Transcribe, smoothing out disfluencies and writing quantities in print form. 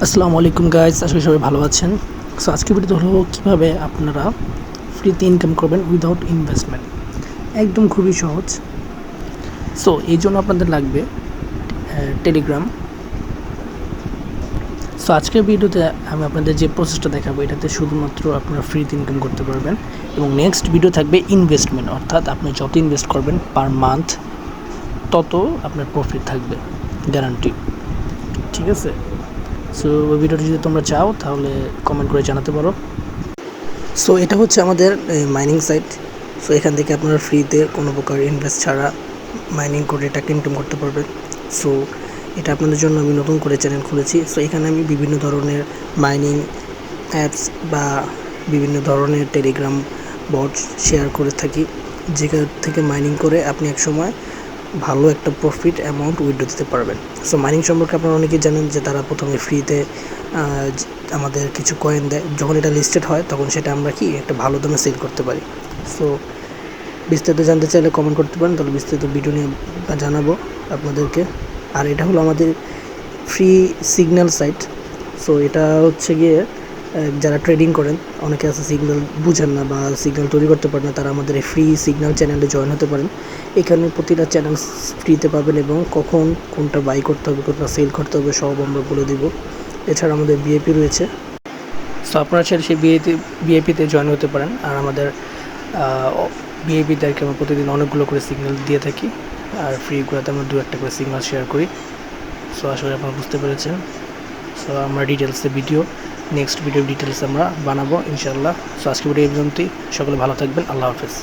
আসসালামু আলাইকুম গাইস, আশা করি সবাই ভালো আছেন। সো আজকের ভিডিওতে হলো কীভাবে আপনারা ফ্রিতে ইনকাম করবেন উইদাউট ইনভেস্টমেন্ট। একদম খুবই সহজ। সো এই জন্য আপনাদের লাগবে টেলিগ্রাম। সো আজকের ভিডিওতে আমি আপনাদের যে প্রসেসটা দেখাবো এটাতে শুধুমাত্র আপনারা ফ্রিতে ইনকাম করতে পারবেন, এবং নেক্সট ভিডিও থাকবে ইনভেস্টমেন্ট, অর্থাৎ আপনি যত ইনভেস্ট করবেন পার মান্থ তত আপনার প্রফিট থাকবে, গ্যারান্টি। ঠিক আছে? সো ওই ভিডিওটা যদি তোমরা চাও তাহলে কমেন্ট করে জানাতে পারো। সো এটা হচ্ছে আমাদের মাইনিং সাইট। সো এখান থেকে আপনারা ফ্রিতে কোনো প্রকার ইনভেস্ট ছাড়া মাইনিং করে টাকা ইনকাম করতে পারবেন। সো এটা আপনাদের জন্য আমি নতুন করে চ্যানেল খুলেছি। সো এখানে আমি বিভিন্ন ধরনের মাইনিং অ্যাপস বা বিভিন্ন ধরনের টেলিগ্রাম বট শেয়ার করে থাকি, যেখান থেকে মাইনিং করে আপনি একসময় ভালো একটা প্রফিট অ্যামাউন্ট উইথড্র দিতে পারবেন। সো মাইনিং সম্পর্কে আপনারা অনেকেই জানেন যে তারা প্রথমে ফ্রিতে আমাদের কিছু কয়েন দেয়। যখন এটা লিস্টেড হয় তখন সেটা আমরা একটা ভালো দামে সেল করতে পারি। সো বিস্তারিত জানতে চাইলে কমেন্ট করতে পারেন, তাহলে বিস্তারিত ভিডিও নিয়ে জানাবো আপনাদেরকে। আর এটা হলো আমাদের ফ্রি সিগন্যাল সাইট। সো এটা হচ্ছে গিয়ে যারা ট্রেডিং করেন, অনেকে আছে সিগন্যাল বুঝেন না বা সিগন্যাল তৈরি করতে পারেন না, তারা আমাদের এই ফ্রি সিগন্যাল চ্যানেলে জয়েন হতে পারেন। এখানে প্রতিটা চ্যানেল ফ্রিতে পাবেন এবং কখন কোনটা বাই করতে হবে, কোনটা সেল করতে হবে সব আমরা বলে দেব। এছাড়া আমাদের বিএপি রয়েছে। সো আপনারা চাইলে সেই বিএপিতে জয়েন হতে পারেন। আর আমাদের বিএপিতে আর কি আমরা প্রতিদিন অনেকগুলো করে সিগন্যাল দিয়ে থাকি, আর ফ্রিগুলোতে আমরা 2-1টা করে সিগন্যাল শেয়ার করি। সো আশা করি আপনারা বুঝতে পেরেছেন। সো আমরা নেক্সট ভিডিও ডিটেলস আমরা বানাবো ইনশাআল্লাহ। সো আজকে ভিডিও এই পর্যন্তই। সকলে ভালো থাকবেন। আল্লাহ হাফেজ।